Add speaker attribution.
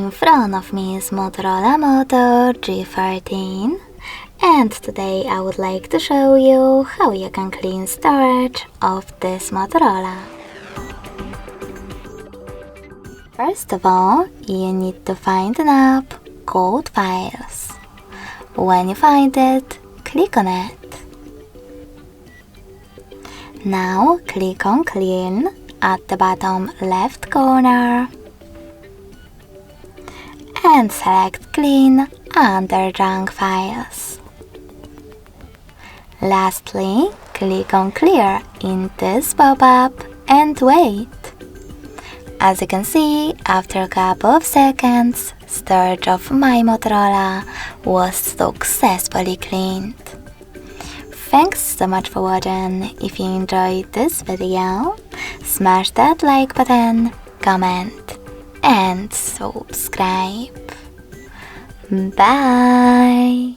Speaker 1: In front of me is Motorola Moto G13, and today I would like to show you how you can clean storage of this Motorola. First of all, you need to find an app called Files. When you find it, click on it. Now click on Clean at the bottom left corner and select Clean under Junk Files. Lastly, click on Clear in this pop-up and wait. As you can see, after a couple of seconds, storage of my Motorola was successfully cleaned. Thanks so much for watching. If you enjoyed this video, smash that like button, comment and subscribe. Bye!